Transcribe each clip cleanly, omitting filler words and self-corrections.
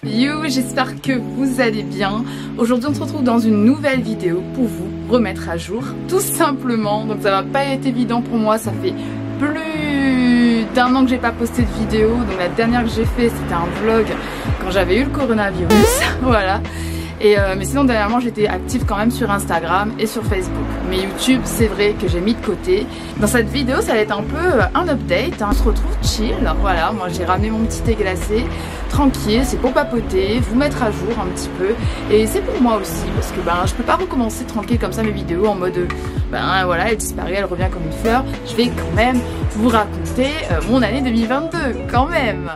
Yo, j'espère que vous allez bien. Aujourd'hui on se retrouve dans une nouvelle vidéo pour vous remettre à jour, tout simplement. Donc ça va pas être évident pour moi, ça fait plus d'un an que j'ai pas posté de vidéo. Donc la dernière que j'ai fait c'était un vlog quand j'avais eu le coronavirus, voilà. Mais sinon dernièrement j'étais active quand même sur Instagram et sur Facebook. Mais YouTube c'est vrai que j'ai mis de côté. Dans cette vidéo ça va être un peu un update, hein. On se retrouve chill, voilà, moi j'ai ramené mon petit thé glacé, tranquille, c'est pour papoter, vous mettre à jour un petit peu. Et c'est pour moi aussi parce que je peux pas recommencer tranquille comme ça mes vidéos en mode voilà, elle disparaît, elle revient comme une fleur. Je vais quand même vous raconter mon année 2022 quand même.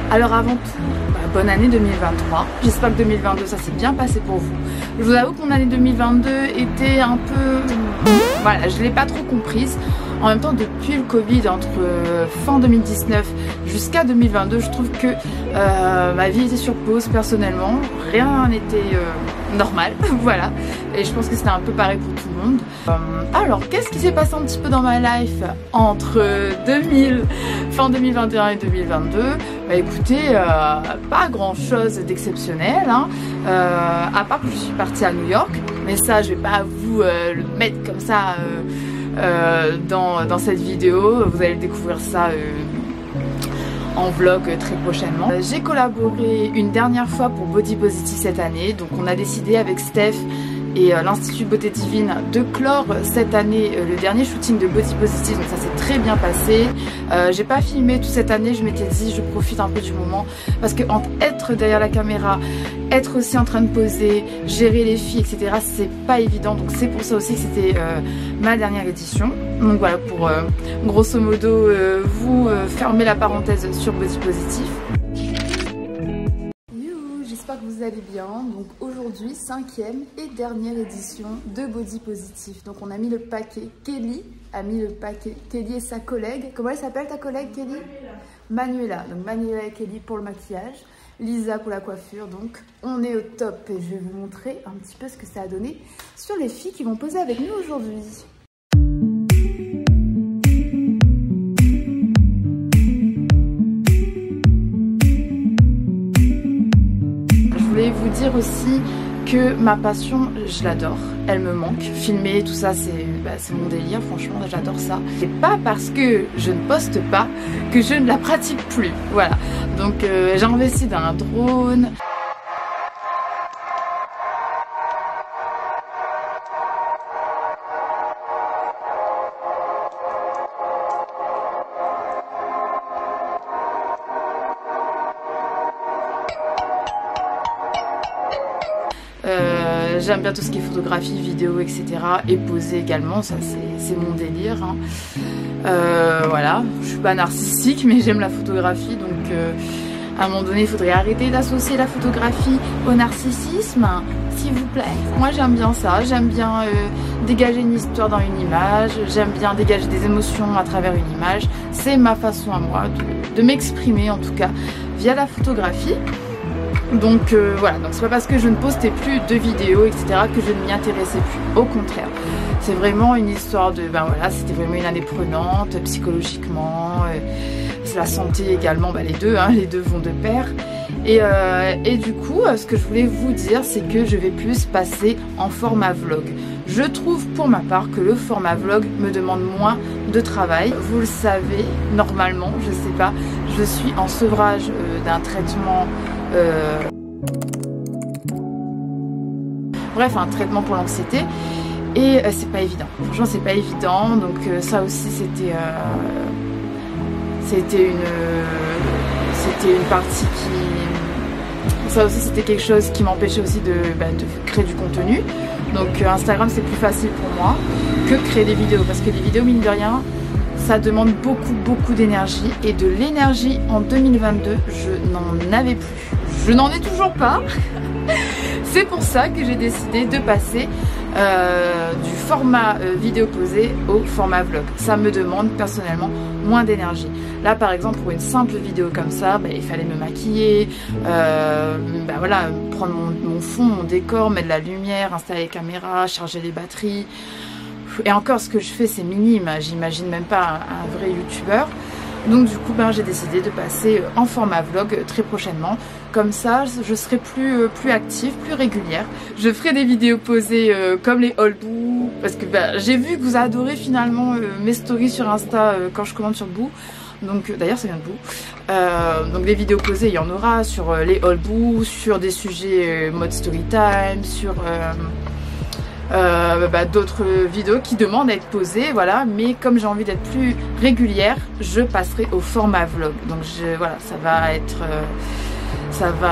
Alors avant tout, bonne année 2023. J'espère que 2022 ça s'est bien passé pour vous. Je vous avoue que mon année 2022 était un peu... Voilà, je ne l'ai pas trop comprise. En même temps, depuis le Covid, entre fin 2019 jusqu'à 2022, je trouve que ma vie était sur pause personnellement. Rien n'était normal, voilà. Et je pense que c'était un peu pareil pour tout le monde. Alors, qu'est-ce qui s'est passé un petit peu dans ma life entre fin 2021 et 2022? Écoutez, pas grand chose d'exceptionnel, hein. À part que je suis partie à New York. Mais ça, je vais pas vous le mettre comme ça dans cette vidéo. Vous allez découvrir ça en vlog très prochainement. J'ai collaboré une dernière fois pour Body Positive cette année. Donc on a décidé avec Steph et l'Institut Beauté Divine de clore cette année le dernier shooting de Body Positive. Donc ça s'est très bien passé. J'ai pas filmé toute cette année, je m'étais dit je profite un peu du moment parce que entre être derrière la caméra, être aussi en train de poser, gérer les filles, etc. c'est pas évident. Donc c'est pour ça aussi que c'était ma dernière édition. Donc voilà, pour grosso modo vous fermer la parenthèse sur Body Positive. J'espère que vous allez bien. Donc aujourd'hui 5e et dernière édition de Body Positive. Donc on a mis le paquet, Kelly a mis le paquet, Kelly et sa collègue. Comment elle s'appelle ta collègue Kelly? Manuela. Donc Manuela et Kelly pour le maquillage, Lisa pour la coiffure. Donc on est au top et je vais vous montrer un petit peu ce que ça a donné sur les filles qui vont poser avec nous aujourd'hui. Vous dire aussi que ma passion, je l'adore, elle me manque. Filmer, tout ça, c'est mon délire, franchement, j'adore ça. C'est pas parce que je ne poste pas que je ne la pratique plus, voilà. Donc j'ai investi dans un drone. J'aime bien tout ce qui est photographie, vidéo, etc. Et poser également, ça c'est mon délire, hein. Voilà, je suis pas narcissique mais j'aime la photographie. Donc à un moment donné il faudrait arrêter d'associer la photographie au narcissisme, s'il vous plaît. Moi j'aime bien ça, j'aime bien dégager une histoire dans une image, j'aime bien dégager des émotions à travers une image. C'est ma façon à moi de m'exprimer, en tout cas via la photographie. Donc voilà, donc c'est pas parce que je ne postais plus de vidéos, etc. que je ne m'y intéressais plus, au contraire. C'est vraiment une histoire de, voilà, c'était vraiment une année prenante, psychologiquement, c'est la santé également, les deux vont de pair. Et du coup, ce que je voulais vous dire, c'est que je vais plus passer en format vlog. Je trouve pour ma part que le format vlog me demande moins de travail. Vous le savez, normalement, je sais pas, je suis en sevrage d'un traitement... Bref, un traitement pour l'anxiété et c'est pas évident, franchement c'est pas évident. Donc ça aussi c'était une partie qui... Ça aussi c'était quelque chose qui m'empêchait aussi de créer du contenu. Donc Instagram c'est plus facile pour moi que créer des vidéos, parce que les vidéos mine de rien ça demande beaucoup d'énergie, et de l'énergie en 2022 je n'en avais plus. Je n'en ai toujours pas. C'est pour ça que j'ai décidé de passer du format vidéo posée au format vlog. Ça me demande personnellement moins d'énergie. Là par exemple pour une simple vidéo comme ça, il fallait me maquiller, voilà, prendre mon fond, mon décor, mettre de la lumière, installer les caméras, charger les batteries. Et encore ce que je fais c'est minime, j'imagine même pas un vrai youtubeur. Donc du coup j'ai décidé de passer en format vlog très prochainement. Comme ça je serai plus active, plus régulière. Je ferai des vidéos posées comme les haul Boo, parce que j'ai vu que vous adorez finalement mes stories sur Insta quand je commande sur Boo. Donc d'ailleurs ça vient de Boo. Donc des vidéos posées il y en aura sur les haul Boo, sur des sujets mode story time, sur d'autres vidéos qui demandent à être posées, voilà. Mais comme j'ai envie d'être plus régulière, je passerai au format vlog. Donc voilà, ça va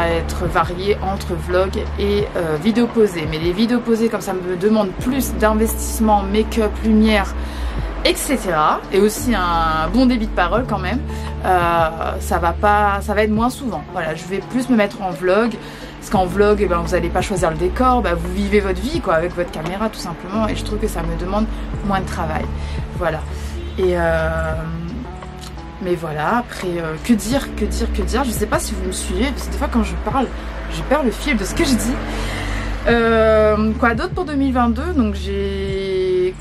être varié entre vlog et vidéos posées. Mais les vidéos posées, comme ça me demande plus d'investissement, make-up, lumière, etc. Et aussi un bon débit de parole quand même. Ça va être moins souvent. Voilà, je vais plus me mettre en vlog. Parce qu'en vlog, vous n'allez pas choisir le décor, vous vivez votre vie quoi, avec votre caméra tout simplement. Et je trouve que ça me demande moins de travail. Voilà. Et mais voilà, après, que dire. Je sais pas si vous me suivez, parce que des fois quand je parle, je perds le fil de ce que je dis. Quoi d'autre pour 2022? Donc j'ai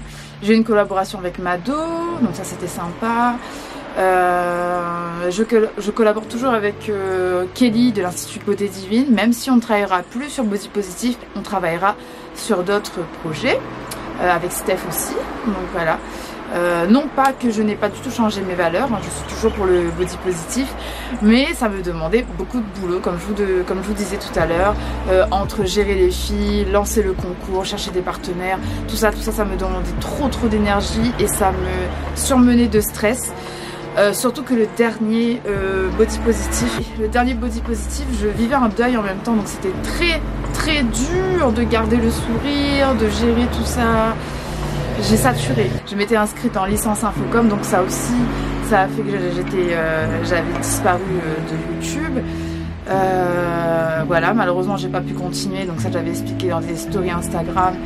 une collaboration avec Mado, donc ça c'était sympa. Je collabore toujours avec Kelly de l'Institut Beauté Divine. Même si on ne travaillera plus sur Body Positive, on travaillera sur d'autres projets, avec Steph aussi, donc voilà. Non pas que je n'ai pas du tout changé mes valeurs, je suis toujours pour le body positif, mais ça me demandait beaucoup de boulot, comme je vous disais tout à l'heure, entre gérer les filles, lancer le concours, chercher des partenaires, tout ça ça me demandait trop d'énergie et ça me surmenait de stress. Surtout que le dernier body positif, je vivais un deuil en même temps, donc c'était très dur de garder le sourire, de gérer tout ça. J'ai saturé. Je m'étais inscrite en licence Infocom, donc ça aussi, ça a fait que j'avais disparu de YouTube. Voilà, malheureusement j'ai pas pu continuer, donc ça j'avais expliqué dans des stories Instagram.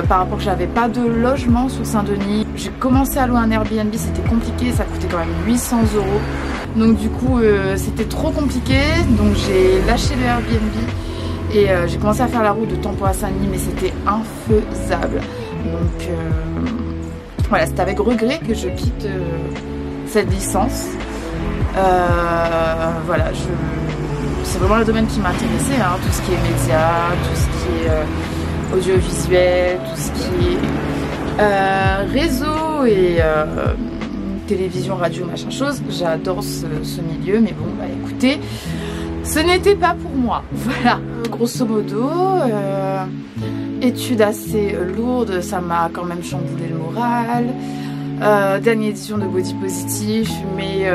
Par rapport que j'avais pas de logement sur Saint-Denis. J'ai commencé à louer un Airbnb, c'était compliqué, ça coûtait quand même 800 €. Donc du coup c'était trop compliqué, donc j'ai lâché le Airbnb et j'ai commencé à faire la route de Tampon à Saint-Denis, mais c'était infaisable. Donc voilà, c'est avec regret que je quitte cette licence. Voilà, c'est vraiment le domaine qui m'intéressait, hein, tout ce qui est médias, tout ce qui est audiovisuel, tout ce qui est réseau et télévision, radio, machin chose. J'adore ce milieu, mais bon, écoutez, ce n'était pas pour moi. Voilà, grosso modo, études assez lourdes, ça m'a quand même chamboulé le moral. Dernière édition de Body Positive, mais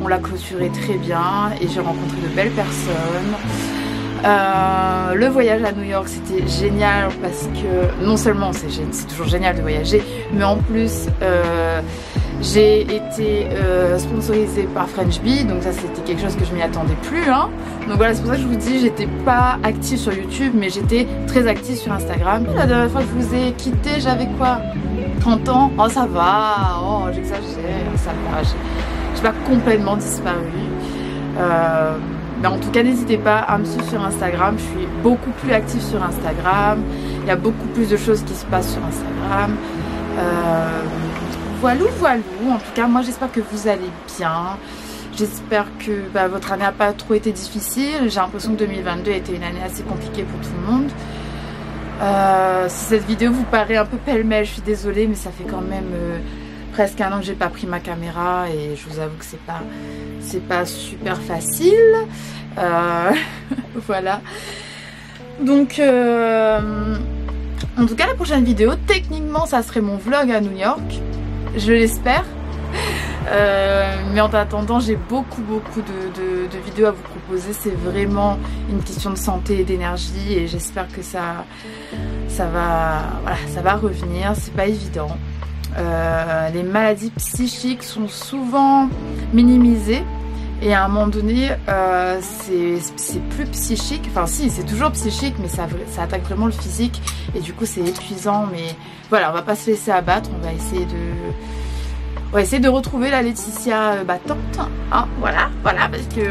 on l'a clôturé très bien et j'ai rencontré de belles personnes. Le voyage à New York c'était génial parce que non seulement c'est toujours génial de voyager, mais en plus j'ai été sponsorisée par French Bee, donc ça c'était quelque chose que je m'y attendais plus, hein. Donc voilà, c'est pour ça que je vous dis, j'étais pas active sur YouTube, mais j'étais très active sur Instagram. La dernière fois que je vous ai quitté, j'avais quoi, 30 ans. Oh ça va, oh j'exagère, ça va, j'ai pas complètement disparu. Mais en tout cas n'hésitez pas à me suivre sur Instagram, je suis beaucoup plus active sur Instagram, il y a beaucoup plus de choses qui se passent sur Instagram. Voilà, en tout cas moi j'espère que vous allez bien, j'espère que votre année n'a pas trop été difficile. J'ai l'impression que 2022 a été une année assez compliquée pour tout le monde. Si cette vidéo vous paraît un peu pêle-mêle, je suis désolée, mais ça fait quand même presque un an que j'ai pas pris ma caméra et je vous avoue que c'est pas super facile. Voilà. Donc en tout cas la prochaine vidéo, techniquement ça serait mon vlog à New York, je l'espère. Mais en attendant j'ai beaucoup de vidéos à vous proposer. C'est vraiment une question de santé et d'énergie et j'espère que ça va revenir. C'est pas évident. Les maladies psychiques sont souvent minimisées et à un moment donné c'est plus psychique, enfin si c'est toujours psychique, mais ça attaque vraiment le physique et du coup c'est épuisant. Mais voilà, on va pas se laisser abattre, on va essayer de retrouver la Laetitia battante, hein, voilà, parce que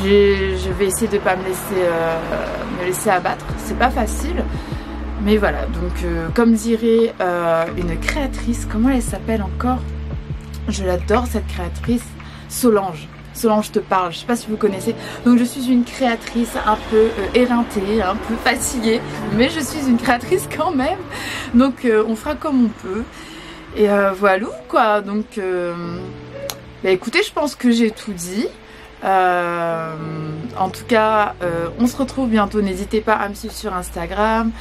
je vais essayer de pas me laisser abattre, c'est pas facile. Mais voilà, donc comme dirait une créatrice, comment elle s'appelle encore? Je l'adore cette créatrice, Solange. Solange te parle, je sais pas si vous connaissez. Donc je suis une créatrice un peu éreintée, un peu fatiguée, mais je suis une créatrice quand même. Donc on fera comme on peut. Et voilà quoi. Donc bah, écoutez, je pense que j'ai tout dit. En tout cas, on se retrouve bientôt. N'hésitez pas à me suivre sur Instagram.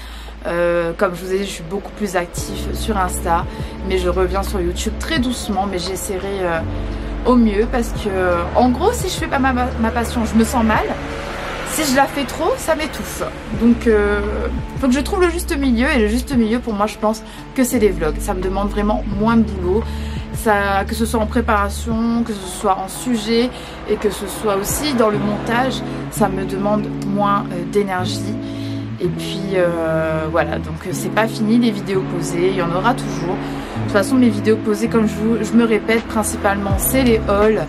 Comme je vous ai dit, je suis beaucoup plus active sur Insta, mais je reviens sur YouTube très doucement, mais j'essaierai au mieux parce que en gros, si je fais pas ma passion, je me sens mal. Si je la fais trop, ça m'étouffe. Donc faut que je trouve le juste milieu, et le juste milieu pour moi, je pense que c'est les vlogs. Ça me demande vraiment moins de boulot. Ça, que ce soit en préparation, que ce soit en sujet et que ce soit aussi dans le montage, ça me demande moins d'énergie. Et puis voilà, donc c'est pas fini les vidéos posées, il y en aura toujours. De toute façon, mes vidéos posées, comme je me répète, principalement c'est les hauls,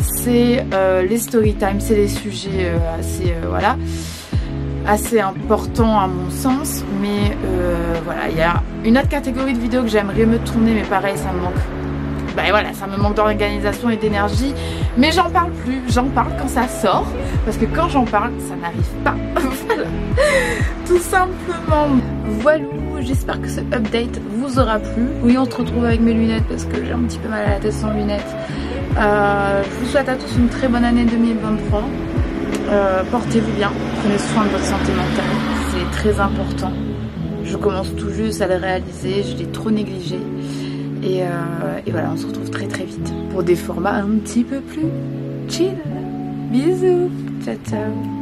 c'est les story time, c'est les sujets assez voilà, assez importants à mon sens. Mais voilà, il y a une autre catégorie de vidéos que j'aimerais me tourner, mais pareil, ça me manque. Ben voilà, ça me manque d'organisation et d'énergie, mais j'en parle plus, j'en parle quand ça sort, parce que quand j'en parle, ça n'arrive pas. Voilà, tout simplement. Voilà, j'espère que ce update vous aura plu. Oui, on se retrouve avec mes lunettes parce que j'ai un petit peu mal à la tête sans lunettes. Je vous souhaite à tous une très bonne année 2023. Portez-vous bien, prenez soin de votre santé mentale, c'est très important. Je commence tout juste à le réaliser, je l'ai trop négligé. Et voilà, on se retrouve très très vite pour des formats un petit peu plus chill. Bisous, ciao ciao.